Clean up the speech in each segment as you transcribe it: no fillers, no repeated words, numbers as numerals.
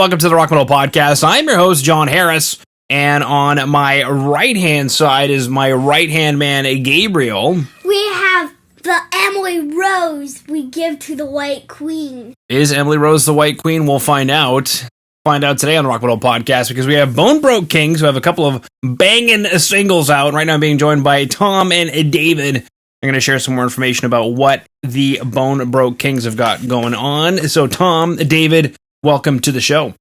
welcome to the Rock Metal Podcast. I'm your host, John Harris, and on my right-hand side is my right-hand man, Gabriel. We have the Emily Rose we give to the White Queen. Is Emily Rose the White Queen? We'll find out. Find out today on the Rock Metal Podcast because we have Bone Broke Kings who have a couple of banging singles out. Right now I'm being joined by Tom and David. I'm going to share some more information about what the Bone Broke Kings have got going on. So Tom, David, welcome to the show.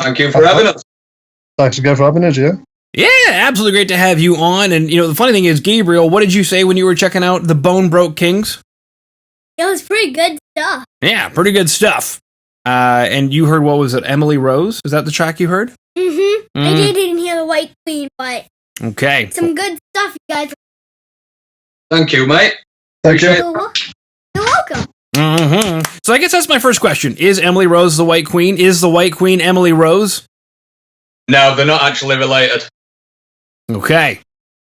Thank you for having us. Thanks again for having us, yeah. Yeah, absolutely great to have you on. And, you know, the funny thing is, Gabriel, what did you say when you were checking out the Bone Broke Kings? It was pretty good stuff. Yeah, pretty good stuff. And you heard, what was it, Emily Rose? Is that the track you heard? Mm-hmm. I didn't hear the White Queen, but okay, some good stuff, you guys. Thank you, mate. Thank you. You're welcome. Mm-hmm. So I guess that's my first question. Is Emily Rose the White Queen? Is the White Queen Emily Rose? No, they're not actually related. Okay.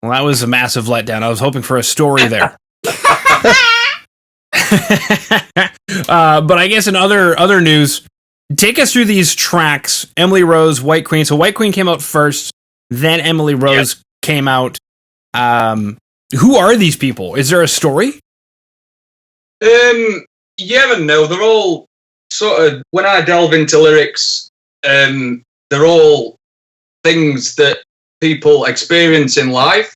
Well, that was a massive letdown. I was hoping for a story there. But I guess in other news, take us through these tracks. Emily Rose, White Queen. So White Queen came out first, then Emily Rose came out. Who are these people? Is there a story? Yeah and no. They're all sort of, when I delve into lyrics, they're all things that people experience in life,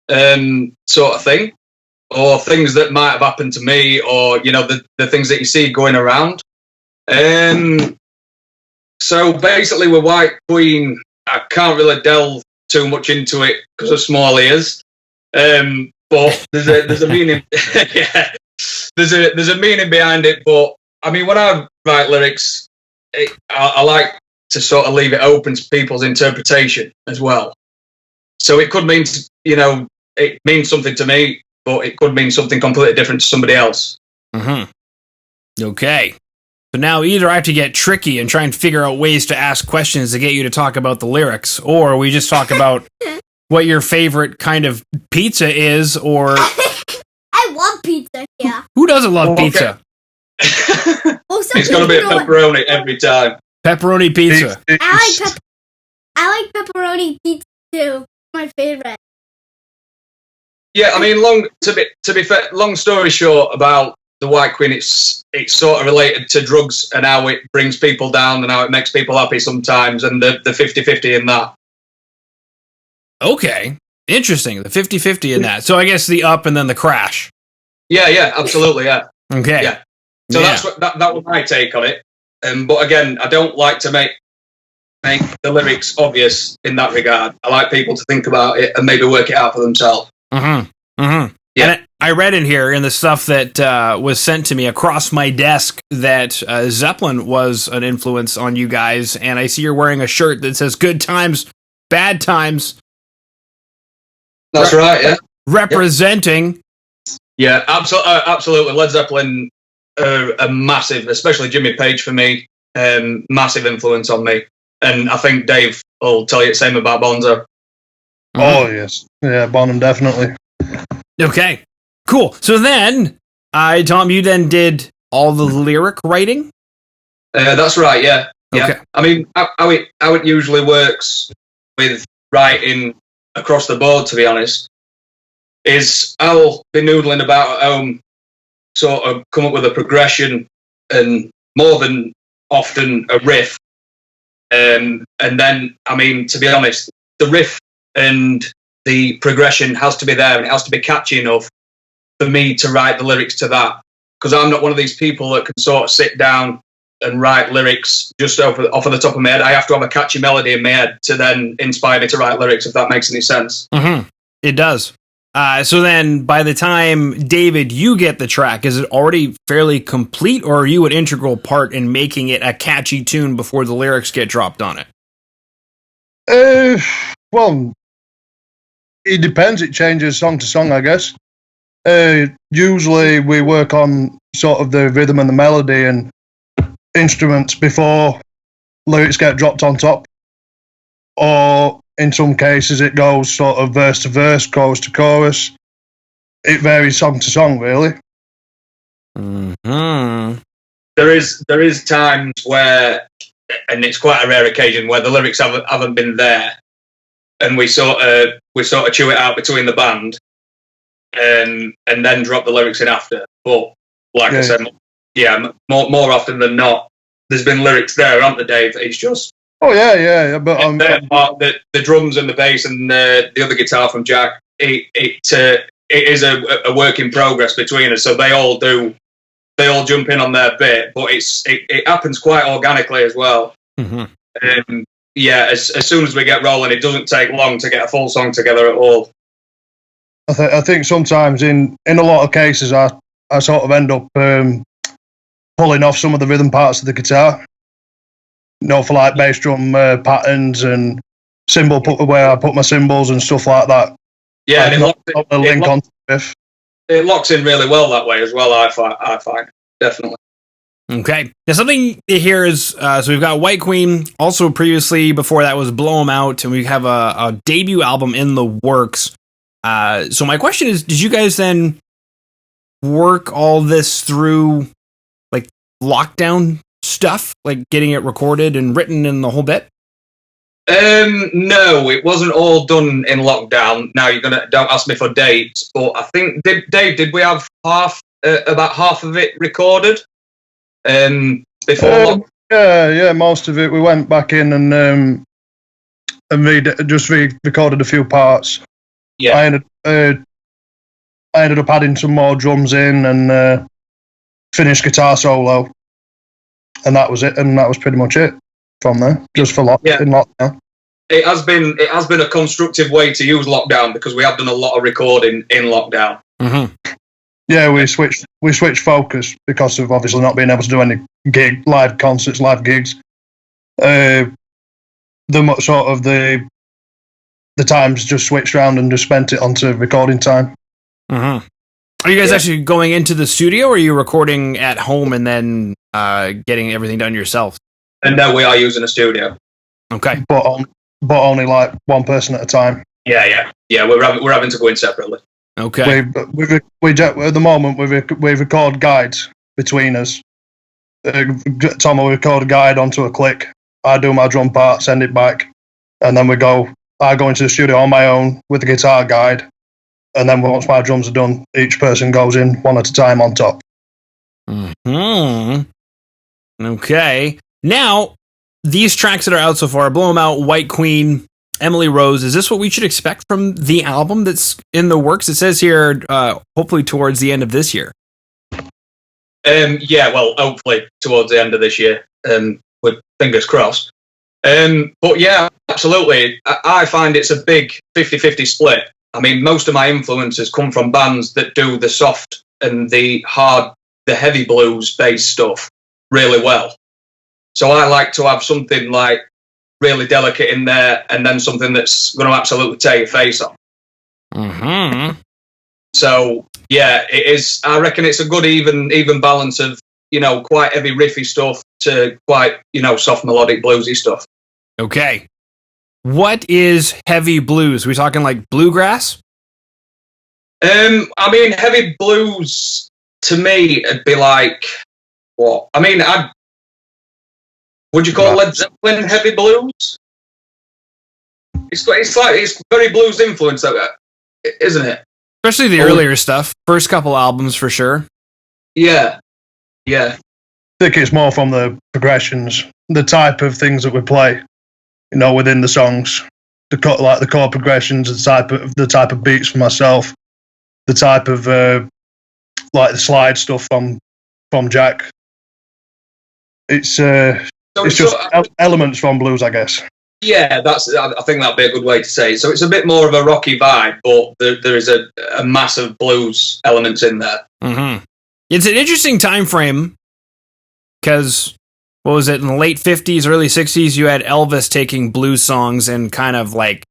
sort of thing, or things that might have happened to me, or, you know, the things that you see going around. So basically with White Queen, I can't really delve too much into it because of small ears. But there's a meaning. Yeah, there's a meaning behind it. But I mean, when I write lyrics, I like to sort of leave it open to people's interpretation as well. So it could mean, you know, it means something to me, but it could mean something completely different to somebody else. Mm-hmm. Okay. So now either I have to get tricky and try and figure out ways to ask questions to get you to talk about the lyrics, or we just talk about what your favorite kind of pizza is, or... I love pizza, yeah. Who doesn't love pizza? It's got to be a pepperoni every time. Pepperoni pizza. I like pepperoni pizza too. My favorite. Yeah, I mean, to be fair, long story short about the White Queen, it's sort of related to drugs and how it brings people down and how it makes people happy sometimes, and the 50-50 in that. Okay, interesting. The 50-50 in that. So I guess the up and then the crash. Yeah, absolutely, yeah. Okay. Yeah. So that's what that was my take on it. But again, I don't like to make the lyrics obvious in that regard. I like people to think about it and maybe work it out for themselves. Mm-hmm. Mm-hmm. Yeah. And I read in here in the stuff that was sent to me across my desk that Zeppelin was an influence on you guys, and I see you're wearing a shirt that says "Good times, bad times." That's right. Yeah. Representing. Yeah, absolutely. Led Zeppelin are massive, especially Jimmy Page for me. Massive influence on me, and I think Dave will tell you the same about Bonzo. Oh yes, yeah, Bonham definitely. Okay, cool. So then, Tom, you then did all the lyric writing. That's right. Yeah. Okay. I mean, how it usually works with writing across the board, to be honest, is I'll be noodling about at home, sort of come up with a progression and more than often a riff. And then, I mean, to be honest, the riff and the progression has to be there, and it has to be catchy enough for me to write the lyrics to that. Because I'm not one of these people that can sort of sit down and write lyrics just off of the top of my head. I have to have a catchy melody in my head to then inspire me to write lyrics, if that makes any sense. Mm-hmm. It does. So then, by the time, David, you get the track, is it already fairly complete, or are you an integral part in making it a catchy tune before the lyrics get dropped on it? Well, it depends. It changes song to song, I guess. Usually we work on sort of the rhythm and the melody and instruments before lyrics get dropped on top. Or in some cases it goes sort of verse to verse, chorus to chorus. It varies song to song, really. Mm-hmm. There is times where and it's quite a rare occasion where the lyrics haven't been there, and we sort of chew it out between the band, and then drop the lyrics in after. But like I said, more often than not, there's been lyrics there, aren't there, Dave? It's just but the drums and the bass and the other guitar from Jack. It is a work in progress between us, so they all jump in on their bit, but it happens quite organically as well. Mm-hmm. As soon as we get rolling, it doesn't take long to get a full song together at all. I think sometimes in a lot of cases I sort of end up pulling off some of the rhythm parts of the guitar, for like bass drum patterns and cymbal where I put my cymbals and stuff like that. Yeah, and it locks in really well that way as well, I find, definitely. Okay. Now, something here is, so we've got White Queen, also previously, before that was Blow 'Em Out, and we have a debut album in the works. So my question is, did you guys then work all this through, like, lockdown stuff? Like, getting it recorded and written and the whole bit? No, it wasn't all done in lockdown. Now don't ask me for dates, but I think did we have about half of it recorded? Before yeah, most of it. We went back in and re-recorded a few parts. Yeah, I ended up adding some more drums in and finished guitar solo, and that was it. And that was pretty much it from there, just for in lockdown. It has been a constructive way to use lockdown because we have done a lot of recording in lockdown. Mm-hmm. Yeah, we switched focus because of obviously not being able to do any live concerts, live gigs. The times just switched around and just spent it onto recording time. Mm-hmm. Are you guys actually going into the studio, or are you recording at home and then getting everything done yourself? And no, we are using a studio. Okay, but only like one person at a time. Yeah. We're having to go in separately. Okay. We at the moment we record guides between us. Tom will record a guide onto a click. I do my drum part, send it back, and then I go into the studio on my own with the guitar guide, and then once my drums are done, each person goes in one at a time on top. Hmm. Okay. Now, these tracks that are out so far, Blow 'Em Out, White Queen, Emily Rose, is this what we should expect from the album that's in the works? It says here, hopefully towards the end of this year. Hopefully towards the end of this year, with fingers crossed. But yeah, absolutely. I find it's a big 50-50 split. I mean, most of my influences come from bands that do the soft and the heavy blues-based stuff really well. So I like to have something like really delicate in there, and then something that's going to absolutely tear your face off. Mm-hmm. So yeah, it is. I reckon it's a good even balance of quite heavy riffy stuff to quite soft melodic bluesy stuff. Okay, what is heavy blues? Are we talking like bluegrass? I mean, heavy blues to me it'd be like what? I mean, would you call Led Zeppelin heavy blues? It's very blues influence, isn't it? Especially the earlier stuff, first couple albums for sure. Yeah. I think it's more from the progressions, the type of things that we play, within the songs, the chord progressions, the type of beats for myself, the type of like the slide stuff from Jack. It's just elements from blues, I guess. Yeah, I think that'd be a good way to say it. So it's a bit more of a rocky vibe, but there is a massive blues elements in there. Mm-hmm. It's an interesting time frame because, what was it, in the late 50s, early 60s, you had Elvis taking blues songs and kind of like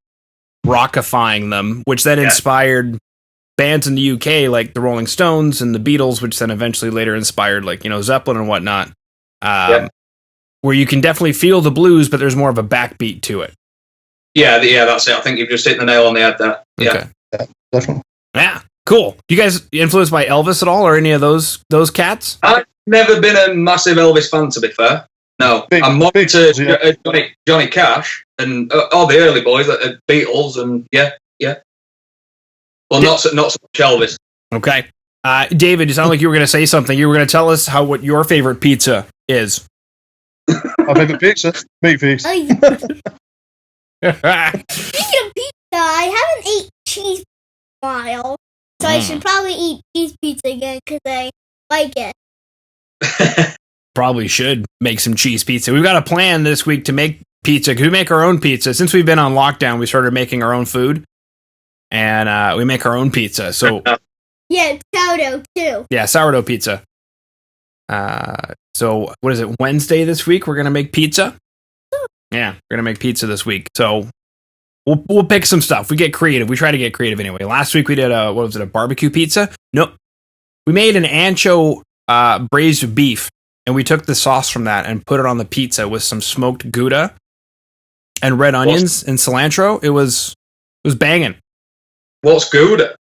rockifying them, which then inspired bands in the UK like the Rolling Stones and the Beatles, which then eventually later inspired like, Zeppelin and whatnot. Where you can definitely feel the blues, but there's more of a backbeat to it. Yeah, that's it. I think you've just hit the nail on the head there. Yeah. Okay. Yeah, definitely. Yeah, cool. You guys influenced by Elvis at all, or any of those cats? I've never been a massive Elvis fan, to be fair. No, Big- I'm more big into Beatles, Johnny Cash and all the early boys, like Beatles, and yeah. Well, not so much Elvis. Okay. David, you sound like you were going to say something. You were going to tell us what your favorite pizza is. My favourite pizza, meat feast. Oh, yeah. Speaking of pizza, I haven't ate cheese in a while, so I should probably eat cheese pizza again because I like it. Probably should make some cheese pizza. We've got a plan this week to make pizza. We make our own pizza. Since we've been on lockdown, we started making our own food, and we make our own pizza. So yeah, sourdough too. yeah, sourdough pizza. So what is it? Wednesday this week we're gonna make pizza. Yeah, we're gonna make pizza this week. So we'll pick some stuff. We get creative. We try to get creative anyway. Last week we did a barbecue pizza? Nope. We made an ancho braised beef, and we took the sauce from that and put it on the pizza with some smoked Gouda and red onions and cilantro. It was banging. What's Gouda?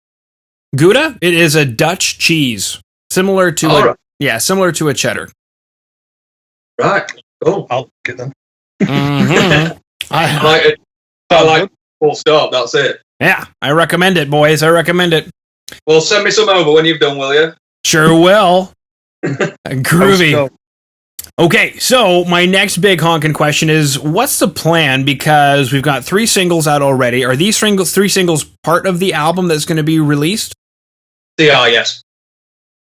Gouda? It is a Dutch cheese, similar to similar to a cheddar. Right. Cool. I'll get them. Mm-hmm. I like it. I like it. Full stop. That's it. Yeah, I recommend it, boys. I recommend it. Well, send me some over when you've done, will you? Sure will. Groovy. Okay, so my next big honking question is, what's the plan? Because we've got 3 singles out already. Are these 3 singles part of the album that's going to be released? They are, yes.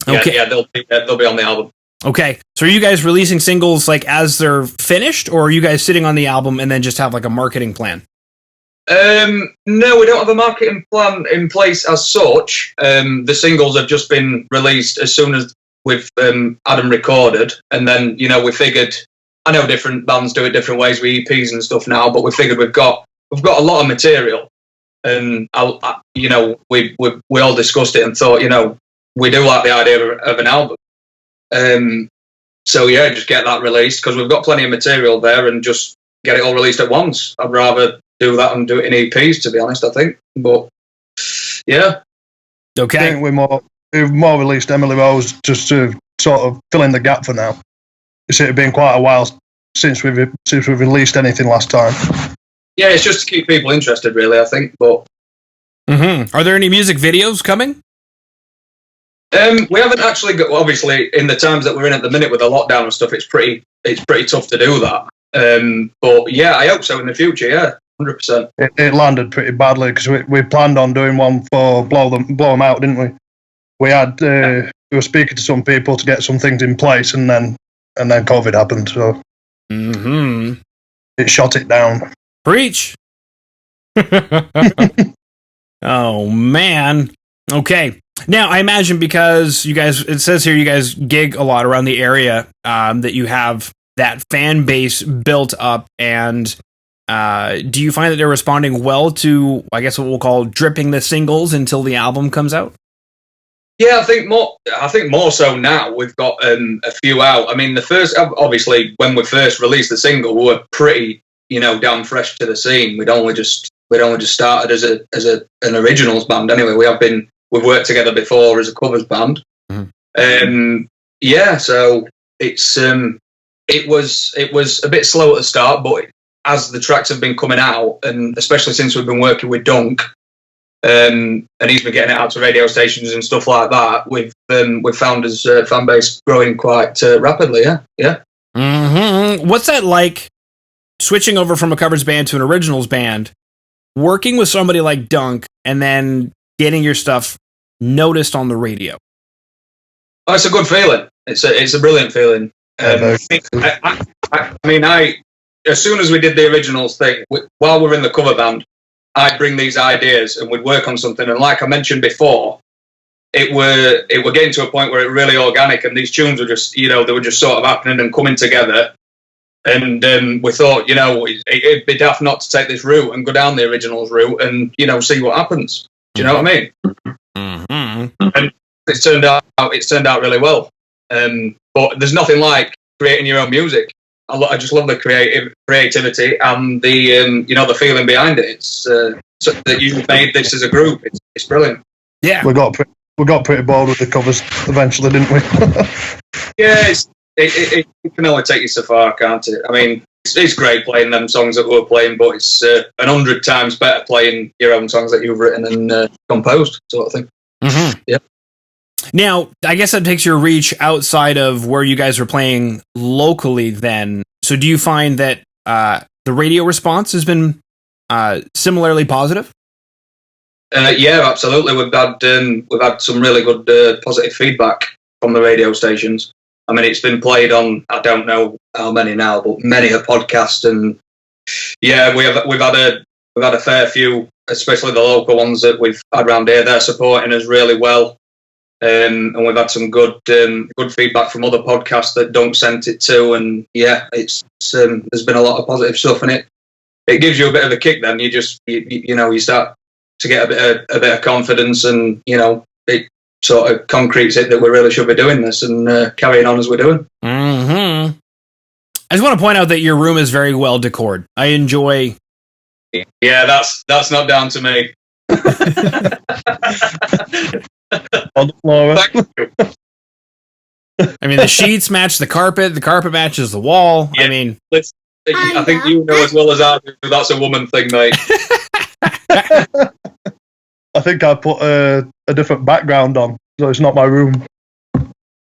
Okay. Yeah, they'll be on the album. Okay, so are you guys releasing singles like as they're finished, or are you guys sitting on the album and then just have like a marketing plan? No, we don't have a marketing plan in place as such. The singles have just been released as soon as we've had them recorded, and then we figured. I know different bands do it different ways with EPs and stuff now, but we figured we've got a lot of material, and we all discussed it and thought we do like the idea of an album. So yeah, just get that released because we've got plenty of material there, and just get it all released at once. I'd rather do that and do it in EPs, to be honest, I think. But yeah. Okay. I think we've more released Emily Rose just to sort of fill in the gap for now. It's been quite a while since we've released anything last time. Yeah, it's just to keep people interested, really, I think. But are there any music videos coming? We haven't actually got. Obviously, in the times that we're in at the minute with the lockdown and stuff, it's pretty tough to do that. But yeah, I hope so in the future. Yeah, 100%. It landed pretty badly because we planned on doing one for blow them out, didn't we? We had we were speaking to some people to get some things in place, and then COVID happened, so it shot it down. Preach. Oh man. Okay. Now I imagine because it says here you guys gig a lot around the area, that you have that fan base built up, and do you find that they're responding well to, I guess, what we'll call dripping the singles until the album comes out? Yeah, I think more so now. We've got a few out. I mean, the first, obviously, when we first released the single, we were pretty, damn fresh to the scene. We'd only just started as an originals band. Anyway, we've worked together before as a covers band. Yeah, so it was a bit slow at the start, but as the tracks have been coming out, and especially since we've been working with Dunk, and he's been getting it out to radio stations and stuff like that, we've found his fan base growing quite rapidly. Yeah. What's that like, switching over from a covers band to an originals band, working with somebody like Dunk, and then getting your stuff noticed on the radio? Oh, it's a good feeling. It's a brilliant feeling. I mean, as soon as we did the originals thing, while we're in the cover band, I'd bring these ideas and we'd work on something. And like I mentioned before, it were getting to a point where it really organic, and these tunes were just, they were just sort of happening and coming together. And we thought, it'd be daft not to take this route and go down the originals route and, see what happens. Do you know what I mean? And it's turned out really well. But there's nothing like creating your own music. I just love the creativity and the the feeling behind it. It's so that you made this as a group. It's brilliant. Yeah, we got pretty bored with the covers eventually, didn't we? Yeah, it can only take you so far, can't it? I mean, it's great playing them songs that we're playing, but it's 100 times better playing your own songs that you've written and composed, sort of thing. Mm-hmm. Yeah. Now, I guess that takes your reach outside of where you guys are playing locally then. So do you find that the radio response has been similarly positive? Yeah, absolutely. We've had some really good positive feedback from the radio stations. I mean, it's been played on, I don't know how many now, but many a podcast, and yeah, we've had a fair few, especially the local ones that we've had around here. They're supporting us really well, and we've had some good feedback from other podcasts that don't send it to, and yeah, it's there's been a lot of positive stuff, and it gives you a bit of a kick. Then you just you start to get a bit of confidence, and it sort of concretes it that we really should be doing this and carrying on as we're doing. Mm-hmm. I just want to point out that your room is very well decored. I enjoy. Yeah, that's not down to me. On the floor. Thank you. I mean, the sheets match the carpet matches the wall. Yeah. I mean, I think you know as well as I do that's a woman thing, mate. I think I put a different background on, so it's not my room.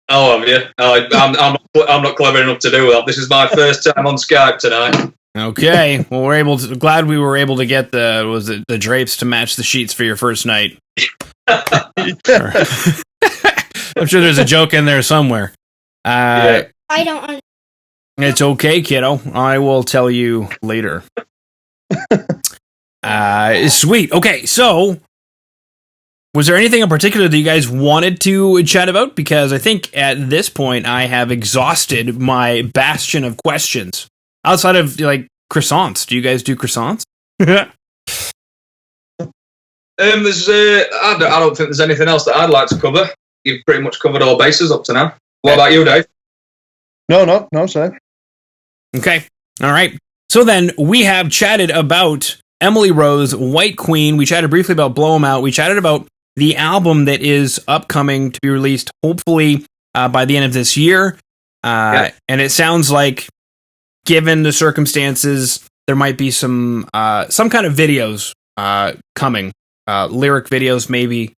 Oh, have you? I'm not clever enough to do that. This is my first time on Skype tonight. okay. Well, glad we were able to get the drapes to match the sheets for your first night. I'm sure there's a joke in there somewhere. I don't understand. It's okay, kiddo. I will tell you later. Sweet. Okay, so was there anything in particular that you guys wanted to chat about? Because I think at this point I have exhausted my bastion of questions. Outside of like croissants, do you guys do croissants? I don't think there's anything else that I'd like to cover. You've pretty much covered all bases up to now. What about you, Dave? No, sir. Okay. All right. So then we have chatted about Emily Rose, White Queen. We chatted briefly about Blow 'Em Out. We chatted about the album that is upcoming to be released, hopefully by the end of this year. And it sounds like, given the circumstances, there might be some kind of videos coming, lyric videos, maybe.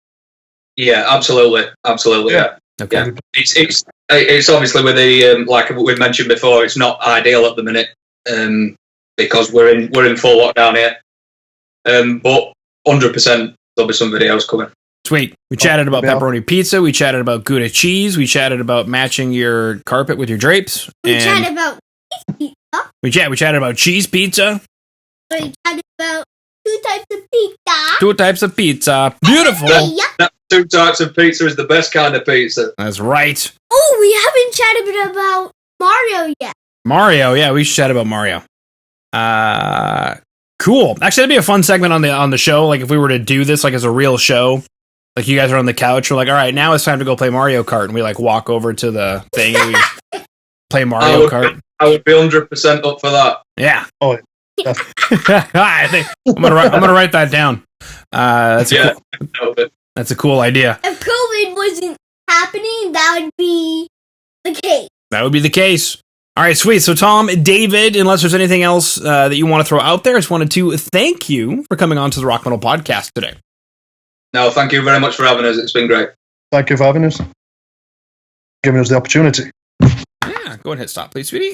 Yeah, absolutely. Yeah. Okay. Yeah. It's obviously with the like we mentioned before, it's not ideal at the minute because we're in full lockdown here. But 100% there'll be some videos coming. Sweet. We chatted about pepperoni pizza. We chatted about Gouda cheese. We chatted about matching your carpet with your drapes. We chatted about cheese pizza. We chatted about cheese pizza. We chatted about 2 types of pizza. 2 types of pizza. Beautiful. Yeah. 2 types of pizza is the best kind of pizza. That's right. Oh, we haven't chatted about Mario yet. Mario, yeah, we should chat about Mario. Cool. Actually, that'd be a fun segment on the show. Like if we were to do this like as a real show, like you guys are on the couch, we're like, all right, now it's time to go play Mario Kart, and we like walk over to the thing and we play Mario Kart. I would be 100% up for that. Yeah. Oh, I think I'm gonna write that down. That's a cool idea. If COVID wasn't happening, that would be the case. That would be the case. All right, sweet. So, Tom, David, unless there's anything else that you want to throw out there, I just wanted to thank you for coming on to the Rock Metal Podcast today. No, thank you very much for having us. It's been great. Thank you for having us. Giving us the opportunity. Yeah, go ahead and hit stop, please, sweetie.